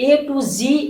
A to Z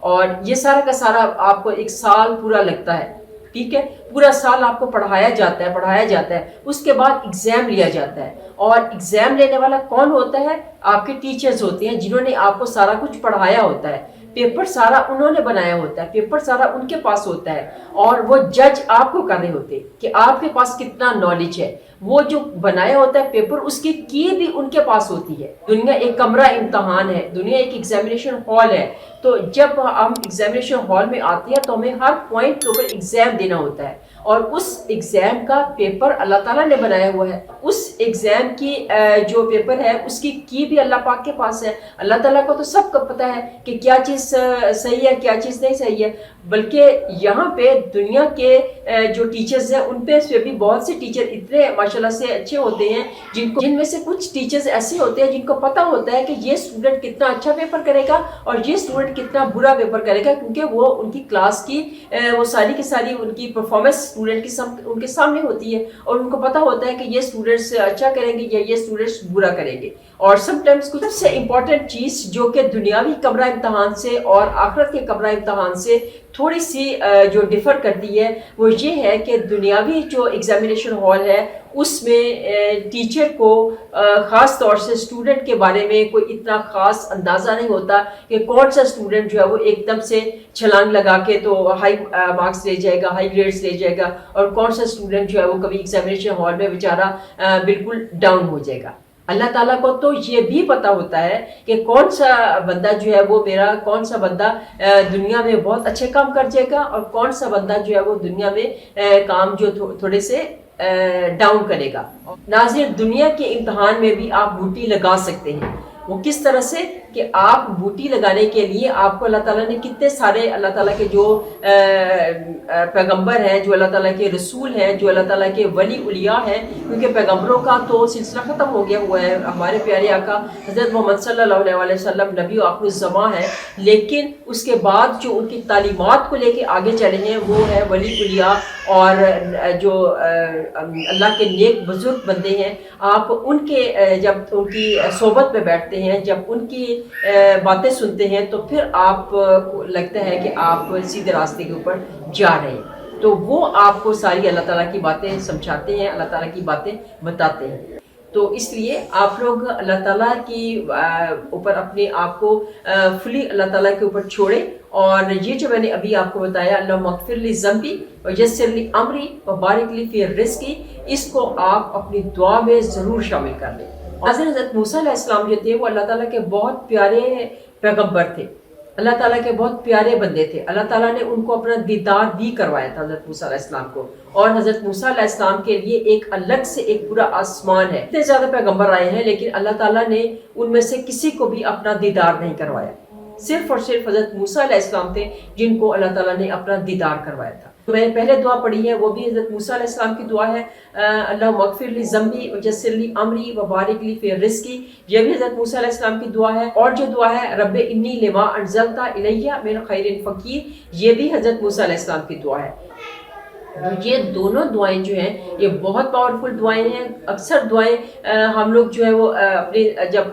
اور یہ سارا کا سارا آپ کو ایک سال پورا لگتا ہے، ٹھیک ہے، پورا سال آپ کو پڑھایا جاتا ہے، اس کے بعد ایگزام لیا جاتا ہے، اور ایگزام لینے والا کون ہوتا ہے؟ آپ کے ٹیچرز ہوتے ہیں جنہوں نے آپ کو سارا کچھ پڑھایا ہوتا ہے، پیپر سارا انہوں نے بنایا ہوتا ہے، پیپر سارا ان کے پاس ہوتا ہے، اور وہ جج آپ کو کر رہے ہوتے ہیں کہ آپ کے پاس کتنا نالج ہے۔ وہ جو بنایا ہوتا ہے پیپر، اس کی بھی ان کے پاس ہوتی ہے۔ دنیا ایک کمرہ امتحان ہے، دنیا ایک ایگزامینیشن ہال ہے، تو جب ہم ایگزامینیشن ہال میں آتے ہیں تو ہمیں ہر پوائنٹ کے اوپر ایگزام دینا ہوتا ہے، اور اس ایگزام کا پیپر اللہ تعالیٰ نے بنایا ہوا ہے۔ اس ایگزام کی جو پیپر ہے اس کی بھی اللہ پاک کے پاس ہے۔ اللہ تعالیٰ کو تو سب کو پتہ ہے کہ کیا چیز صحیح ہے کیا چیز نہیں صحیح ہے، بلکہ یہاں پہ دنیا کے جو ٹیچرز ہیں ان پہ سے بھی بہت سے ٹیچر اتنے ماشاءاللہ سے اچھے ہوتے ہیں جن میں سے کچھ ٹیچرز ایسے ہوتے ہیں جن کو پتہ ہوتا ہے کہ یہ اسٹوڈنٹ کتنا اچھا پیپر کرے گا اور یہ اسٹوڈنٹ کتنا برا پیپر کرے گا، کیونکہ وہ ان کی کلاس کی وہ ساری کی ساری ان کی پرفارمنس اسٹوڈنٹ کی ان کے سامنے ہوتی ہے، اور ان کو پتہ ہوتا ہے کہ یہ اسٹوڈنٹس اچھا کریں گے یا یہ اسٹوڈنٹس برا کریں گے۔ اور سم ٹائمس کچھ سے امپورٹنٹ چیز جو کہ دنیاوی کمرہ امتحان سے اور آخرت کے کمرہ امتحان سے تھوڑی سی جو ڈفر کرتی ہے وہ یہ ہے کہ دنیاوی جو ایگزامینیشن ہال ہے اس میں ٹیچر کو خاص طور سے اسٹوڈنٹ کے بارے میں کوئی اتنا خاص اندازہ نہیں ہوتا کہ کون سا اسٹوڈنٹ جو ہے وہ ایک دم سے چھلانگ لگا کے تو ہائی مارکس لے جائے گا، ہائی گریڈس لے جائے گا، اور کون سا اسٹوڈنٹ جو ہے وہ کبھی ایگزامینیشن ہال میں بیچارہ بالکل ڈاؤن ہو جائے گا۔ اللہ تعالیٰ کو تو یہ بھی پتہ ہوتا ہے کہ کون سا بندہ جو ہے وہ کون سا بندہ دنیا میں بہت اچھے کام کر جائے گا، اور کون سا بندہ جو ہے وہ دنیا میں کام جو تھوڑے سے ڈاؤن کرے گا۔ ناظرین، دنیا کے امتحان میں بھی آپ بوٹی لگا سکتے ہیں۔ وہ کس طرح سے کہ آپ بوٹی لگانے کے لیے آپ کو اللہ تعالیٰ نے کتنے سارے اللہ تعالیٰ کے جو پیغمبر ہیں، جو اللہ تعالیٰ کے رسول ہیں، جو اللہ تعالیٰ کے ولی اولیاء ہیں، کیونکہ پیغمبروں کا تو سلسلہ ختم ہو گیا ہوا ہے۔ ہمارے پیارے آقا حضرت محمد صلی اللہ علیہ وسلم نبی و آخر الزماں ہیں، لیکن اس کے بعد جو ان کی تعلیمات کو لے کے آگے چلے ہیں وہ ہے ولی اولیاء اور جو اللہ کے نیک بزرگ بندے ہیں۔ آپ ان کے جب ان کی صحبت میں بیٹھتے ہیں، جب ان کی باتیں سنتے ہیں، تو پھر آپ کو لگتا ہے کہ آپ سیدھے راستے کے اوپر جا رہے ہیں، تو وہ آپ کو ساری اللہ تعالیٰ کی باتیں سمجھاتے ہیں، اللہ تعالیٰ کی باتیں بتاتے ہیں۔ تو اس لیے آپ لوگ اللہ تعالیٰ کی اوپر اپنے آپ کو فلی اللہ تعالیٰ کے اوپر چھوڑیں، اور یہ جو میں نے ابھی آپ کو بتایا، اللہم اغفر لی ذنبی ویسر لی امری وبارک لی فی رزقی، اس کو آپ اپنی دعا میں ضرور شامل کر لیں۔ حضرت موسیٰ علیہ السلام جو تھے وہ اللہ تعالیٰ کے بہت پیارے پیغمبر تھے، اللہ تعالیٰ کے بہت پیارے بندے تھے۔ اللہ تعالیٰ نے ان کو اپنا دیدار بھی کروایا تھا حضرت موسیٰ علیہ السلام کو، اور حضرت موسیٰ علیہ السلام کے لیے ایک الگ سے ایک پورا آسمان ہے۔ اتنے زیادہ پیغمبر آئے ہیں لیکن اللہ تعالیٰ نے ان میں سے کسی کو بھی اپنا دیدار نہیں کروایا، صرف اور صرف حضرت موسیٰ علیہ السلام تھے جن کو اللہ تعالیٰ نے اپنا دیدار کروایا تھا۔ میں نے پہلے دعا پڑھی ہے وہ بھی حضرت موسیٰ علیہ السلام کی دعا ہے، اللہم اغفر لی ذنبی ویسر لی امری وبارک لی فی رزقی، یہ بھی حضرت موسیٰ علیہ السلام کی دعا ہے۔ اور جو دعا ہے رب انی لما انزلت الی من خیر فقیر، یہ بھی حضرت موسیٰ علیہ السلام کی دعا ہے۔ یہ دونوں دعائیں جو ہیں یہ بہت پاورفل دعائیں ہیں۔ اکثر دعائیں ہم لوگ جو ہے وہ اپنے جب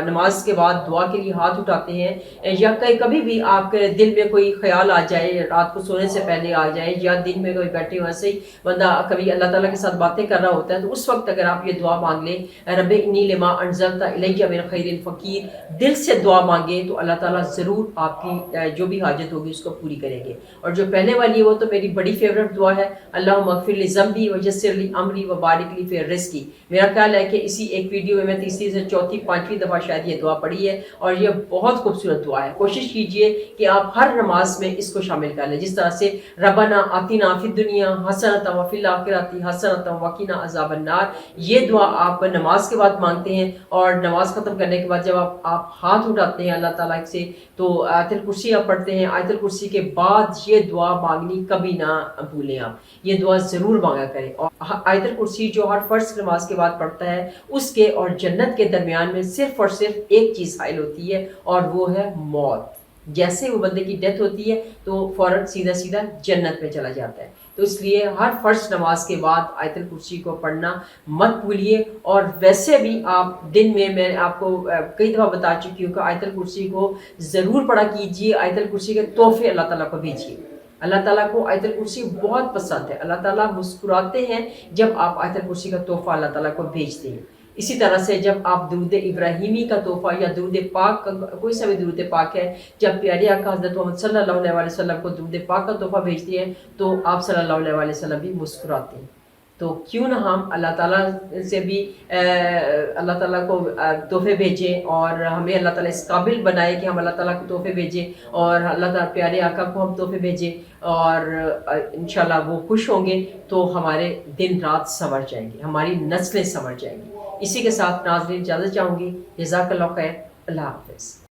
نماز کے بعد دعا کے لیے ہاتھ اٹھاتے ہیں، یا کبھی بھی آپ کے دل میں کوئی خیال آ جائے، رات کو سونے سے پہلے آ جائے، یا دن میں کوئی بیٹھے ہوئے ایسے ہی بندہ کبھی اللہ تعالیٰ کے ساتھ باتیں کر رہا ہوتا ہے، تو اس وقت اگر آپ یہ دعا مانگ لیں، رب انی لما انزلت الی من خیر فقیر، دل سے دعا مانگیں تو اللہ تعالیٰ ضرور آپ کی جو بھی حاجت ہوگی اس کو پوری کریں گے۔ اور جو پہلے والی ہے وہ تو میری بڑی فیوریٹ دعا ہے، اللہم اغفر لی ذنبی ویسر لی امری وبارک لی فی رزقی۔ میرا خیال ہے کہ اسی ایک ویڈیو میں تیسری سے چوتھی پانچویں دفعہ شاید یہ دعا پڑھی ہے، اور یہ بہت خوبصورت دعا ہے۔ کوشش کیجئے کہ آپ ہر نماز میں اس کو شامل کر لیں، جس طرح سے ربنا آتنا فی الدنیا حسنۃ وفی الآخرۃ حسنۃ وقنا عذاب النار، یہ دعا آپ نماز کے بعد مانگتے ہیں، اور نماز ختم کرنے کے بعد جب آپ ہاتھ اٹھاتے ہیں اللہ تعالیٰ سے تو آیت الکرسی آپ پڑھتے ہیں۔ آیت الکرسی کے بعد یہ دعا مانگنی کبھی نہ بھولیں، آپ یہ دعا ضرور مانگا کریں۔ اور آیت الکرسی جو ہر فرض نماز کے بعد پڑھتا ہے اس کے اور جنت کے درمیان میں صرف اور صرف ایک چیز حائل ہوتی ہے، اور وہ ہے موت۔ جیسے وہ بندے کی ڈیتھ ہوتی ہے تو فوراً سیدھا جنت میں چلا جاتا ہے۔ تو اس لیے ہر فرض نماز کے بعد آیت الکرسی کو پڑھنا مت بھولیے. اور ویسے بھی آپ دن میں آپ کو کئی دفعہ بتا چکی ہوں کہ آیت الکرسی کو ضرور پڑھا کیجیے. آیت الکرسی کے تحفے اللہ تعالیٰ کو بھیجیے. اللہ تعالیٰ کو آیت الکرسی بہت پسند ہے. اللہ تعالیٰ مسکراتے ہیں جب آپ آیت الکرسی کا تحفہ اللہ تعالیٰ کو بھیجتے ہیں. اسی طرح سے جب آپ درود ابراہیمی کا تحفہ یا درود پاک کا کوئی سا بھی درود پاک ہے، جب پیارے آقا حضرت محمد صلی اللہ علیہ وسلم کو درود پاک کا تحفہ بھیجتے ہیں تو آپ صلی اللہ علیہ وسلم بھی مسکراتے ہیں. تو کیوں نہ ہم اللہ تعالیٰ سے بھی اللہ تعالیٰ کو تحفے بھیجیں، اور ہمیں اللہ تعالیٰ اس قابل بنائے کہ ہم اللہ تعالیٰ کو تحفے بھیجیں، اور اللہ تعالیٰ پیارے آقا کو ہم تحفے بھیجیں، اور انشاءاللہ وہ خوش ہوں گے تو ہمارے دن رات سنور جائیں گے، ہماری نسلیں سنور جائیں گی. اسی کے ساتھ ناظرین اجازت چاہوں گی. جزاک اللہ خیر. اللہ حافظ.